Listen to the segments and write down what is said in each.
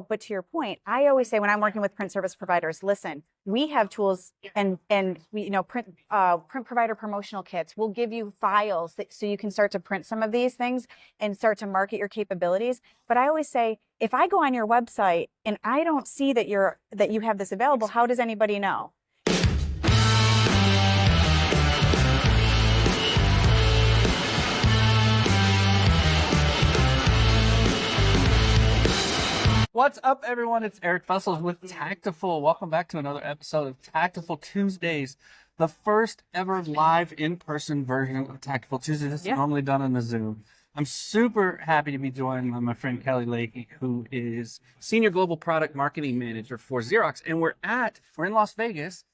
but to your point, I always say when I'm working with print service providers, listen, we have tools and we, print provider promotional kits. We'll give you files so you can start to print some of these things and start to market your capabilities. But I always say, if I go on your website and I don't see that you have this available, how does anybody know? What's up, everyone? It's Eric Fussels with Taktiful. Welcome back to another episode of Taktiful Tuesdays, the first ever live in-person version of Taktiful Tuesdays. It's normally done on the Zoom. I'm super happy to be joined by my friend Kelly Leahy, who is Senior Global Product Marketing Manager for Xerox. And we're in Las Vegas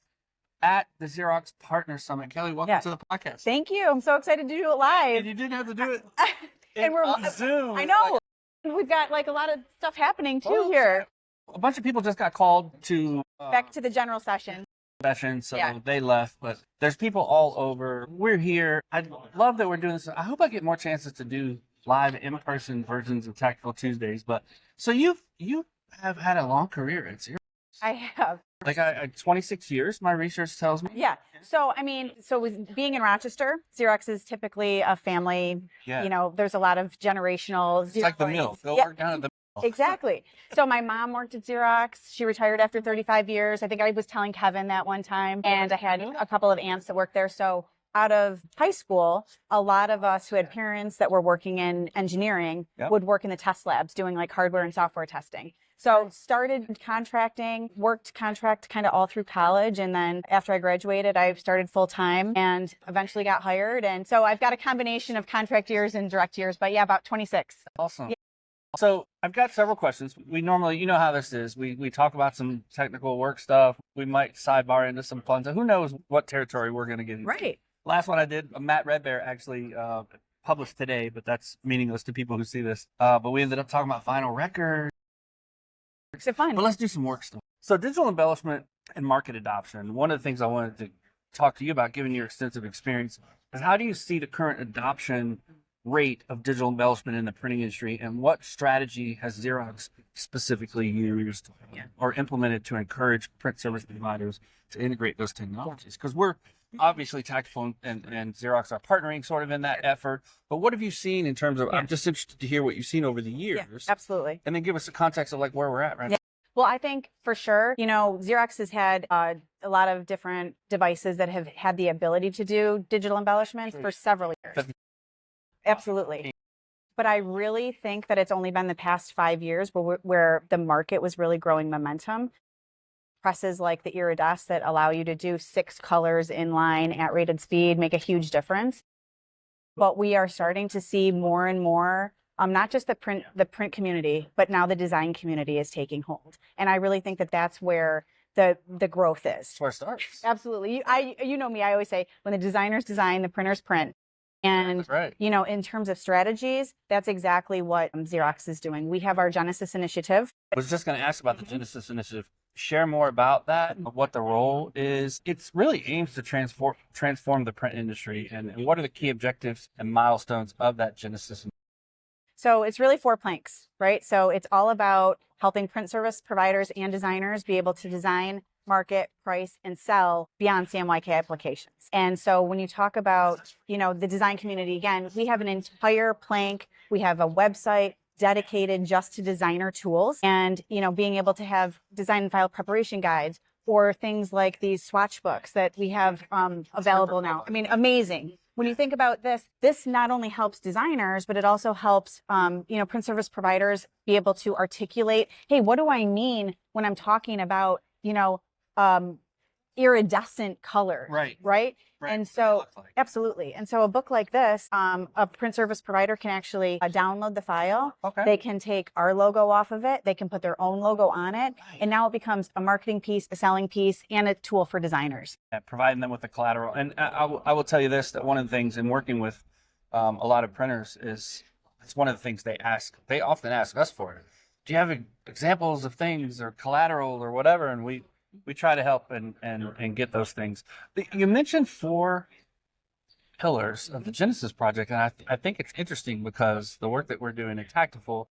at the Xerox Partner Summit. Kelly, welcome to the podcast. Thank you. I'm so excited to do it live. And you didn't have to do it and we're on Zoom. I know. We've got like a lot of stuff happening too here. A bunch of people just got called to back to the general session. So they left, but there's people all over. We're here. I love that we're doing this. I hope I get more chances to do live in-person versions of Taktiful Tuesdays. But so you have had a long career at Xerox. I have. Like 26 years, my research tells me. Yeah. So, with being in Rochester, Xerox is typically a family, there's a lot of generational. It's like the mill. Go work down at the mill. Exactly. So my mom worked at Xerox. She retired after 35 years. I think I was telling Kevin that one time. And I had a couple of aunts that worked there. So out of high school, a lot of us who had parents that were working in engineering would work in the test labs doing like hardware and software testing. So started contracting, worked contract kind of all through college. And then after I graduated, I started full time and eventually got hired. And so I've got a combination of contract years and direct years, but about 26. Awesome. Yeah. So I've got several questions. We normally, you know how this is. We talk about some technical work stuff. We might sidebar into some fun stuff. Who knows what territory we're going to get into. Right. Last one I did, Matt Redbear actually published today, but that's meaningless to people who see this. But we ended up talking about vinyl records. So fun. But let's do some work stuff. So digital embellishment and market adoption. One of the things I wanted to talk to you about, given your extensive experience, is how do you see the current adoption rate of digital embellishment in the printing industry, and what strategy has Xerox specifically used or implemented to encourage print service providers to integrate those technologies? Because we're obviously Taktiful and Xerox are partnering sort of in that effort, but what have you seen in terms of, I'm just interested to hear what you've seen over the years. Yeah, absolutely. And then give us a context of like where we're at right now. Well, I think for sure, Xerox has had a lot of different devices that have had the ability to do digital embellishments for several years. Absolutely. But I really think that it's only been the past 5 years where the market was really growing momentum. Presses like the Iridescent that allow you to do 6 colors in line at rated speed make a huge difference. But we are starting to see more and more, not just the print community, but now the design community is taking hold. And I really think that that's where the growth is. That's where it starts. Absolutely. You know me, I always say when the designers design, the printers print. And, in terms of strategies, that's exactly what Xerox is doing. We have our Genesis initiative. I was just going to ask about the Genesis initiative. Share more about that, what the role is. It's really aims to transform the print industry. And what are the key objectives and milestones of that Genesis? So it's really 4 planks, right? So it's all about helping print service providers and designers be able to design, market, price, and sell beyond CMYK applications. And so when you talk about, the design community, again, we have an entire plank. We have a website dedicated just to designer tools and, being able to have design and file preparation guides or things like these swatch books that we have available now. Amazing. When you think about this not only helps designers, but it also helps, print service providers be able to articulate, hey, what do I mean when I'm talking about, iridescent color, right? And so, absolutely. And so a book like this, a print service provider can actually download the file. Okay. They can take our logo off of it. They can put their own logo on it. And now it becomes a marketing piece, a selling piece, and a tool for designers. Yeah, providing them with the collateral. And I will tell you this, that one of the things in working with a lot of printers is, it's one of the things they often ask us for. Do you have examples of things or collateral or whatever? And we try to help and get those things. You mentioned 4 pillars of the Genesis project, and I think it's interesting because the work that we're doing at Taktiful,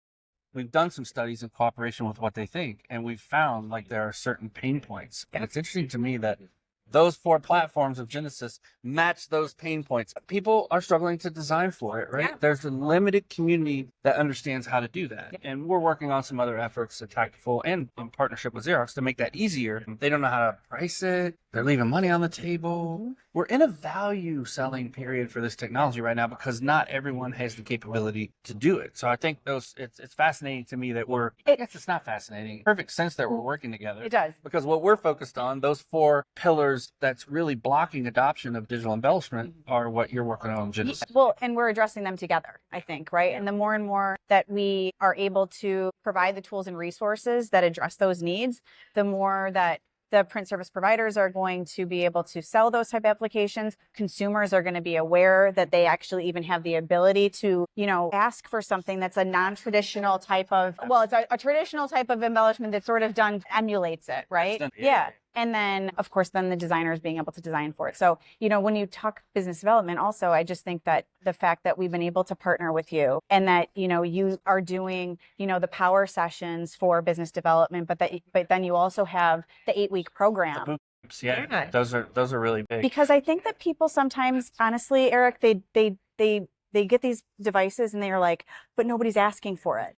we've done some studies in cooperation with What They Think, and we've found like there are certain pain points. And it's interesting to me that those 4 platforms of Genesis match those pain points. People are struggling to design for it, right? Yeah. There's a limited community that understands how to do that. Yeah. And we're working on some other efforts at Taktiful and in partnership with Xerox to make that easier. They don't know how to price it. They're leaving money on the table. Mm-hmm. We're in a value selling period for this technology right now because not everyone has the capability to do it. So I think it's fascinating to me that I guess it's not fascinating. Perfect sense that we're working together. It does. Because what we're focused on, those 4 pillars that's really blocking adoption of digital embellishment are what you're working on, Genesis. Well, and we're addressing them together, I think, right? And the more and more that we are able to provide the tools and resources that address those needs, the more that the print service providers are going to be able to sell those type of applications. Consumers are going to be aware that they actually even have the ability to, ask for something that's a non-traditional type of, well, it's a traditional type of embellishment that sort of emulates it, right? Yeah. And then, of course, then the designers being able to design for it. So, when you talk business development, also, I just think that the fact that we've been able to partner with you and that, you are doing, the power sessions for business development, but then you also have the 8-week program. The boot camps, yeah, those are really big. Because I think that people sometimes, honestly, Eric, they get these devices and they're like, but nobody's asking for it.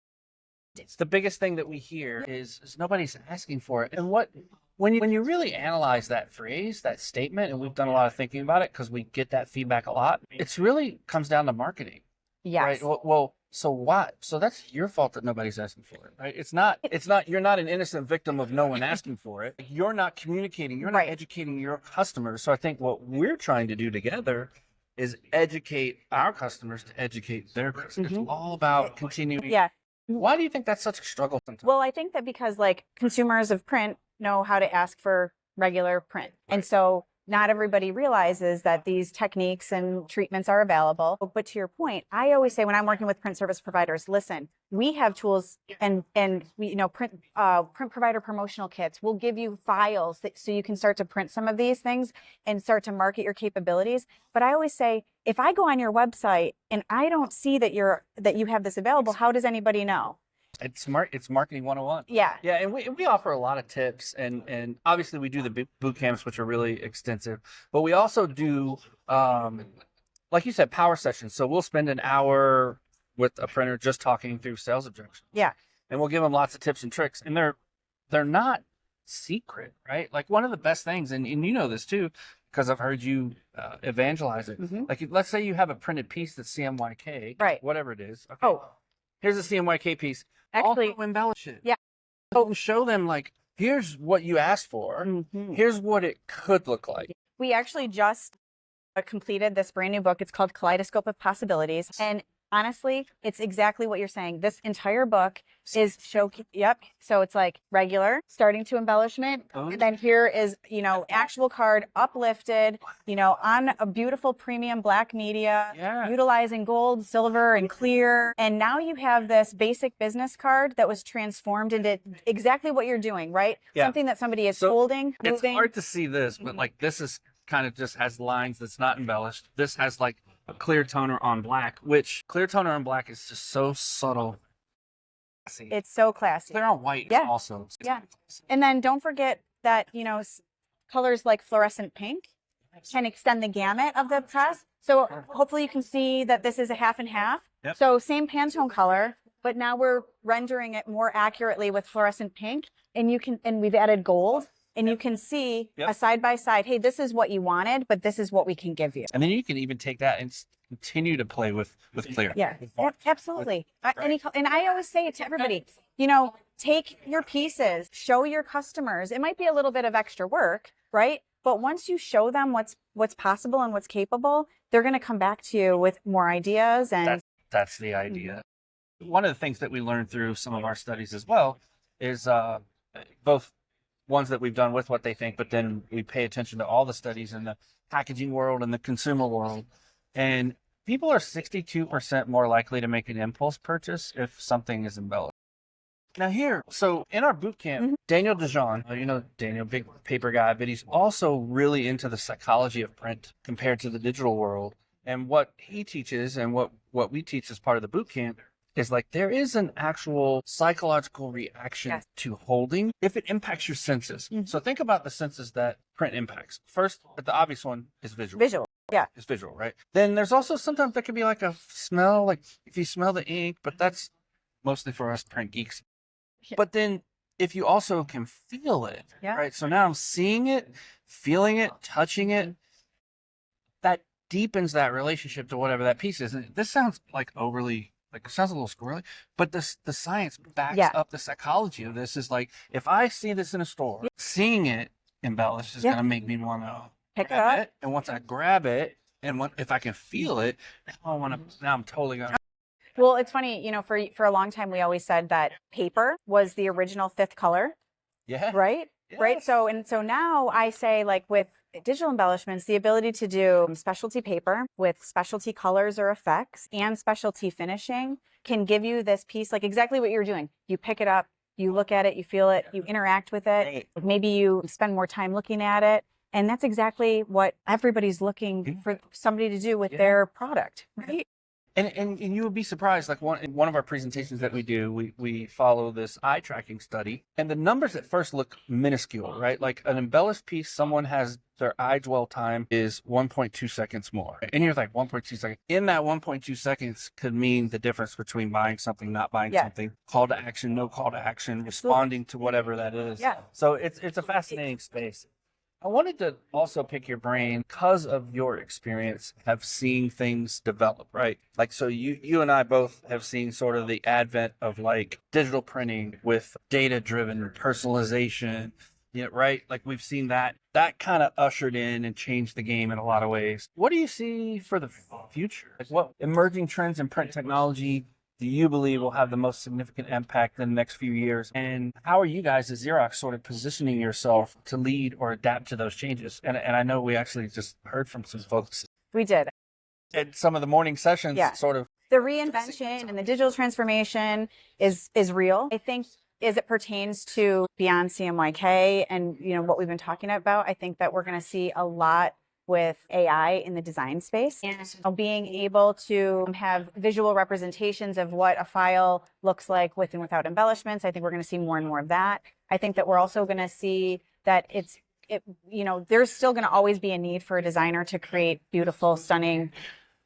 It's the biggest thing that we hear is nobody's asking for it. And when you really analyze that phrase, that statement, and we've done a lot of thinking about it because we get that feedback a lot, it's really comes down to marketing. Yes. Right. Well, so what? So that's your fault that nobody's asking for it, right? It's not, you're not an innocent victim of no one asking for it. You're not communicating, you're not educating your customers. So I think what we're trying to do together is educate our customers to educate their customers. It's all about continuing. Yeah. Why do you think that's such a struggle sometimes? Well, I think that because consumers of print know how to ask for regular print. And so not everybody realizes that these techniques and treatments are available. But to your point, I always say when I'm working with print service providers, listen, we have tools and we, print provider promotional kits. We'll give you files so you can start to print some of these things and start to market your capabilities. But I always say, if I go on your website and I don't see that you have this available, how does anybody know? It's marketing 101. Yeah. Yeah, and we offer a lot of tips, and obviously we do the boot camps, which are really extensive, but we also do, like you said, power sessions. So we'll spend an hour with a printer just talking through sales objections. Yeah. And we'll give them lots of tips and tricks, and they're not secret, right? Like one of the best things, and you know this too, because I've heard you evangelize it. Mm-hmm. Like let's say you have a printed piece that's CMYK, right? Whatever it is. Okay. Here's a CMYK piece. Actually, also embellish it. Yeah. So show them here's what you asked for. Mm-hmm. Here's what it could look like. We actually just completed this brand new book. It's called Kaleidoscope of Possibilities. And honestly, it's exactly what you're saying. This entire book is Yep. So it's regular, starting to embellishment. And then here is, actual card uplifted, on a beautiful premium black media, utilizing gold, silver, and clear. And now you have this basic business card that was transformed into exactly what you're doing, right? Yeah. Something that somebody is holding, moving. It's hard to see this, but this is kind of just has lines that's not embellished. This has a clear toner on black, which clear toner on black is just so subtle. It's so classy. Clear on white also. Yeah. And then don't forget that, colors like fluorescent pink can extend the gamut of the press. So hopefully you can see that this is a half and half. Yep. So same Pantone color, but now we're rendering it more accurately with fluorescent pink, and we've added gold. And you can see a side by side, hey, this is what you wanted, but this is what we can give you. And then you can even take that and continue to play with clear. Yeah, absolutely. And I always say it to everybody, take your pieces, show your customers. It might be a little bit of extra work, right? But once you show them what's possible and what's capable, they're going to come back to you with more ideas. And that's the idea. One of the things that we learned through some of our studies as well is both ones that we've done with What They Think, but then we pay attention to all the studies in the packaging world and the consumer world. And people are 62% more likely to make an impulse purchase if something is embellished. Now so in our boot camp, Daniel DeJean, Daniel, big paper guy, but he's also really into the psychology of print compared to the digital world. And what he teaches and what we teach as part of the boot camp is like there is an actual psychological reaction Yes. to holding if it impacts your senses. Mhm. So think about the senses that print impacts. First, the obvious one is visual. Visual. Yeah. It's visual, right? Then there's also sometimes there can be like a smell, like if you smell the ink, but that's mostly for us print geeks. Yeah. But then if you also can feel it, Yeah. right? So now I'm seeing it, feeling it, touching it. That deepens that relationship to whatever that piece is. And this sounds like overly, like it sounds a little squirrely, but the science backs Yeah. up the psychology of this. Is like if I see this in a store, seeing it embellished is Yeah. going to make me want to Pick it grab up. it. And once I grab it, and if I can feel it, now I want to. Now I'm totally gonna. Well, it's funny, you know, for a long time we always said that paper was the original fifth color, Yeah. right? Right. Yes. So now I say, like, with digital embellishments, the ability to do specialty paper with specialty colors or effects and specialty finishing can give you this piece, like exactly what you're doing. You pick it up, you look at it, you feel it, you interact with it. Right. Maybe you spend more time looking at it. And that's exactly what everybody's looking for somebody to do with their product, right? And you would be surprised, like in one of our presentations that we do, we follow this eye tracking study, and the numbers at first look minuscule, right? Like an embellished piece, someone has their eye dwell time is 1.2 seconds more. And you're like, 1.2 seconds. In that 1.2 seconds could mean the difference between buying something, not buying something, call to action, no call to action, responding to whatever that is. Yeah. So it's a fascinating space. I wanted to also pick your brain because of your experience have seen things develop, right? Like, so you and I both have seen sort of the advent of like digital printing with data-driven personalization, right? Like we've seen that kind of ushered in and changed the game in a lot of ways. What do you see for the future? Like what emerging trends in print technology do you believe will have the most significant impact in the next few years? And how are you guys at Xerox sort of positioning yourself to lead or adapt to those changes? And I know we actually just heard from some folks We did. at some of the morning sessions, sort of. The reinvention and the digital transformation is real. I think as it pertains to beyond CMYK and, you know, what we've been talking about, I think that we're going to see a lot with AI in the design space and being able to have visual representations of what a file looks like with and without embellishments. I think we're going to see more and more of that. I think that we're also going to see that there's still going to always be a need for a designer to create beautiful, stunning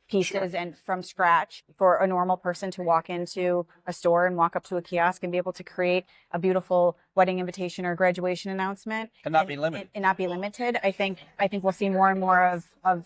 pieces and from scratch for a normal person to walk into a store and walk up to a kiosk and be able to create a beautiful wedding invitation or graduation announcement And not be limited. And not be limited. I think we'll see more and more of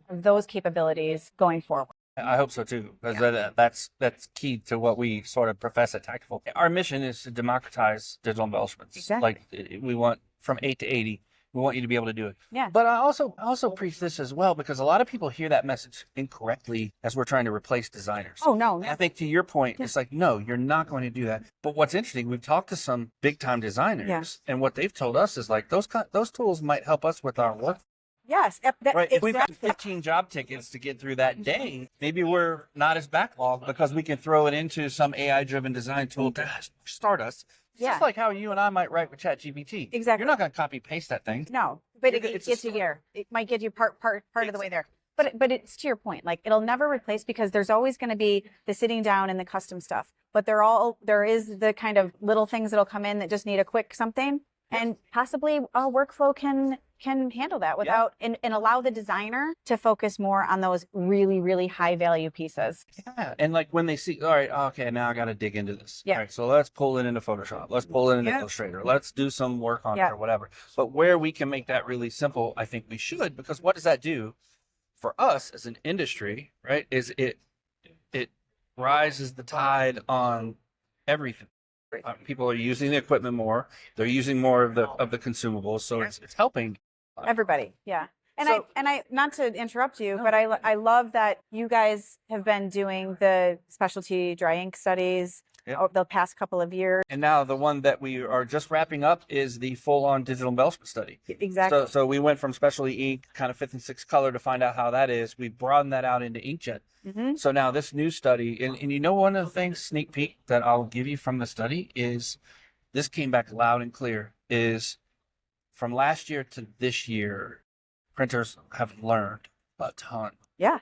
those capabilities going forward. I hope so too, because that's key to what we sort of profess at Taktiful. Our mission is to democratize digital embellishments. Exactly. Like we want from 8 to 80. We want you to be able to do it. Yeah. But I also preach this as well because a lot of people hear that message incorrectly as we're trying to replace designers. Oh, no. And I think to your point, it's like, no, you're not going to do that. But what's interesting, we've talked to some big time designers, and what they've told us is like those tools might help us with our work. Yes. Right. If we've got 15 job tickets to get through that day, maybe we're not as backlogged because we can throw it into some AI-driven design tool to start us. It's just like how you and I might write with ChatGPT. Exactly. You're not going to copy paste that thing. No, but it It's gets you there. It might get you part of the way there. But it's to your point. Like it'll never replace because there's always going to be the sitting down and the custom stuff. But there is the kind of little things that'll come in that just need a quick something, and possibly a workflow can handle that without and allow the designer to focus more on those really, really high value pieces. Yeah. And like when they see, all right, okay, now I got to dig into this. Yeah. All right, so let's pull it into Photoshop. Let's pull it into Illustrator. Let's do some work on it or whatever. But where we can make that really simple, I think we should, because what does that do for us as an industry, right? Is it rises the tide on everything. People are using the equipment more. They're using more of the consumables, so it's helping everybody. Yeah. And So- I not to interrupt you, but I love that you guys have been doing the specialty dry ink studies over the past couple of years. And now the one that we are just wrapping up is the full-on digital embellishment study. Exactly. So we went from specialty ink, kind of 5th and 6th color, to find out how that is. We broadened that out into inkjet. Mm-hmm. So now this new study, and you know, one of the things, sneak peek, that I'll give you from the study is, this came back loud and clear, is from last year to this year, printers have learned a ton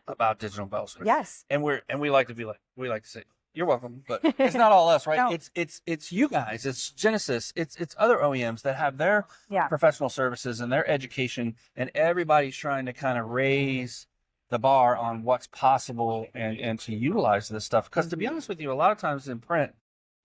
about digital embellishment. Yes. And we like to say, You're welcome, but it's not all us, right? No. It's you guys, it's Genesis, it's other OEMs that have their professional services and their education, and everybody's trying to kind of raise the bar on what's possible and to utilize this stuff. Because to be honest with you, a lot of times in print,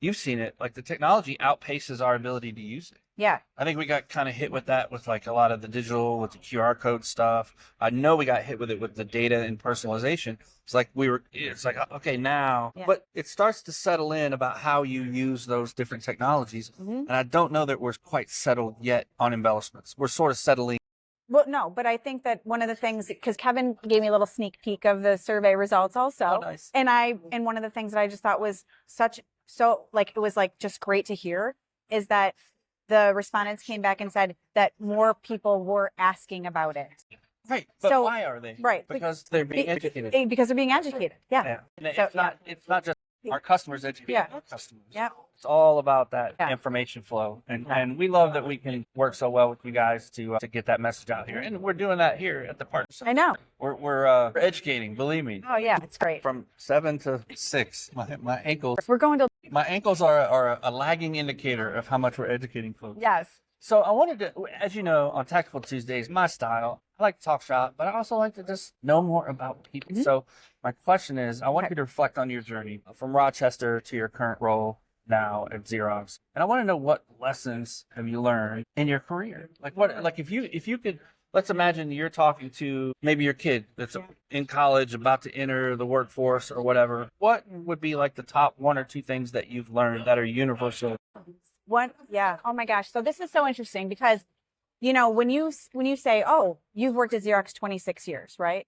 you've seen it, like the technology outpaces our ability to use it. Yeah. I think we got kind of hit with that with like a lot of the digital, with the QR code stuff. I know we got hit with it with the data and personalization. It's like it's like, okay, now, but it starts to settle in about how you use those different technologies. And I don't know that we're quite settled yet on embellishments. We're sort of settling. Well, no, but I think that one of the things, because Kevin gave me a little sneak peek of the survey results also. Oh, nice. And one of the things that I just thought was it was like just great to hear is that the respondents came back and said that more people were asking about it. Right. But why are they? Right. Because they're being educated. Because they're being educated. Yeah. And it's not just our customers educating our customers. Yeah. It's all about that information flow. And we love that we can work so well with you guys to get that message out here. And we're doing that here at the Partner Summit. I know. We're educating, believe me. Oh, yeah. It's great. From 7 to 6, my ankles. We're going to. My ankles are a lagging indicator of how much we're educating folks. Yes. So I wanted to, as you know, on Taktiful Tuesdays, my style, I like to talk shop, but I also like to just know more about people. So my question is, I want you to reflect on your journey from Rochester to your current role now at Xerox. And I want to know, what lessons have you learned in your career? Like if you could, let's imagine you're talking to maybe your kid that's in college, about to enter the workforce or whatever. What would be like the top 1 or 2 things that you've learned that are universal? Oh my gosh. So this is so interesting because, you know, when you say, oh, you've worked at Xerox 26 years, right?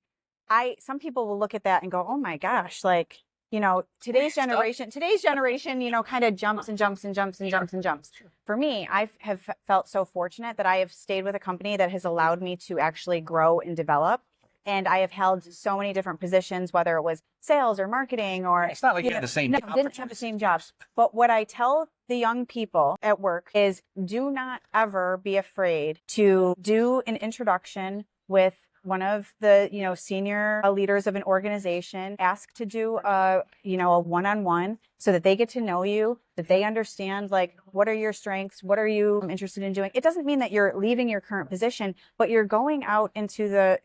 Some people will look at that and go, oh my gosh, like, you know, today's generation, you know, kind of jumps and jumps and jumps and jumps and jumps. For me, I have felt so fortunate that I have stayed with a company that has allowed me to actually grow and develop. And I have held so many different positions, whether it was sales or marketing or. It's not like you had the same job. Didn't have the same jobs. But what I tell the young people at work is, do not ever be afraid to do an introduction with one of the, you know, senior leaders of an organization. Ask to do a one-on-one so that they get to know you, that they understand, like, what are your strengths? What are you interested in doing? It doesn't mean that you're leaving your current position, but you're going out into the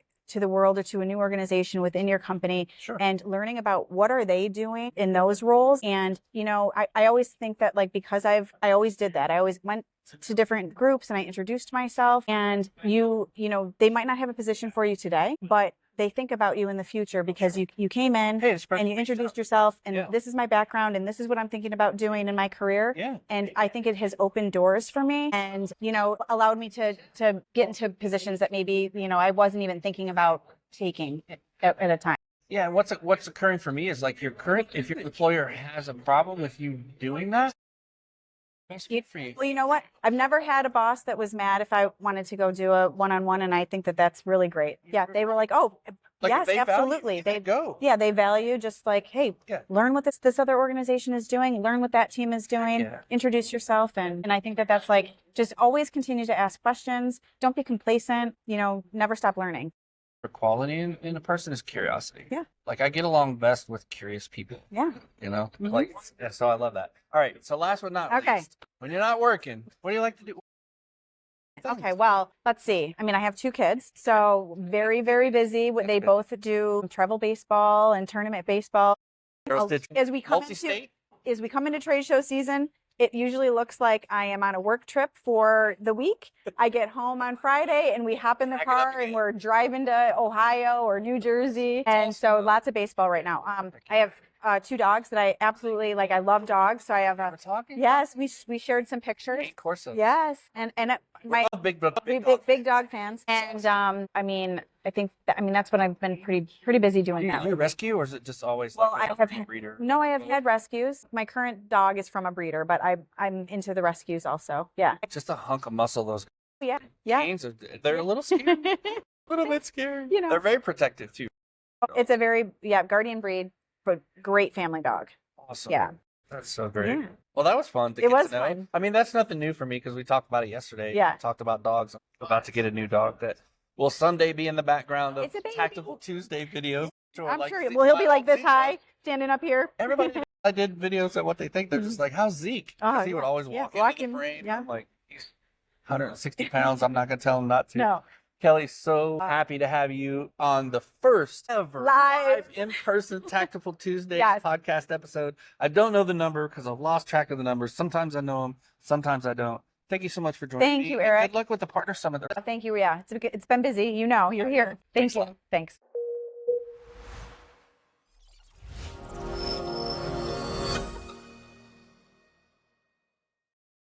world or to a new organization within your company and learning about what are they doing in those roles. And, you know, I always think that, like, because I always did that. I always went to different groups and I introduced myself, and you know, they might not have a position for you today, but they think about you in the future because you came in and you introduced yourself, and this is my background and this is what I'm thinking about doing in my career. And I think it has opened doors for me and, you know, allowed me to get into positions that maybe, you know, I wasn't even thinking about taking at a time. Yeah, and what's occurring for me is, like, if your employer has a problem with you doing that, that's good for you. Well, you know what? I've never had a boss that was mad if I wanted to go do a one-on-one, and I think that that's really great. Yeah, they were like, oh, yes, absolutely. They go. Yeah, they value just like, hey, learn what this other organization is doing, learn what that team is doing, introduce yourself, and I think that that's like, just always continue to ask questions. Don't be complacent. You know, never stop learning. Quality in a person is curiosity. Yeah. Like, I get along best with curious people. Yeah. You know, like, so I love that. All right. So last but not least, when you're not working, what do you like to do? Okay, well, let's see. I mean, I have 2 kids, so very, very busy. They both do travel baseball and tournament baseball. As we come into trade show season, it usually looks like I am on a work trip for the week. I get home on Friday and we hop in the car and we're driving to Ohio or New Jersey. And so lots of baseball right now. I have 2 dogs that I absolutely like. I love dogs. So I have yes, we shared some pictures. Of course. Yes. And my big dog fans. And I mean, that's what I've been pretty busy doing now. Do you rescue, or is it just always a breeder? No, I have had rescues. My current dog is from a breeder, but I'm into the rescues also. Yeah. Just a hunk of muscle, those canes they're a little scary. A little bit scary. You know. They're very protective too. It's a very guardian breed, but great family dog. Awesome. Yeah. That's so great. Yeah. Well, that was fun. It was fun. I mean, that's nothing new for me because we talked about it yesterday. Yeah. We talked about dogs. I'm about to get a new dog that will someday be in the background of Taktiful Tuesday videos. I'm sure. Well, he'll be like this high, standing up here. Everybody I did videos of what they think. They're just like, how's Zeke? Because he would always walk into the frame. Yeah. I'm like, he's 160 pounds. I'm not going to tell him not to. No. Kelly, so happy to have you on the first ever Live in-person Taktiful Tuesdays Yes. podcast episode. I don't know the number because I've lost track of the numbers. Sometimes I know them, sometimes I don't. Thank you so much for joining me. Thank you, Eric. Good luck with the Partner Summit. Thank you. Yeah, it's been busy. You know, you're here. Thank you. Thanks.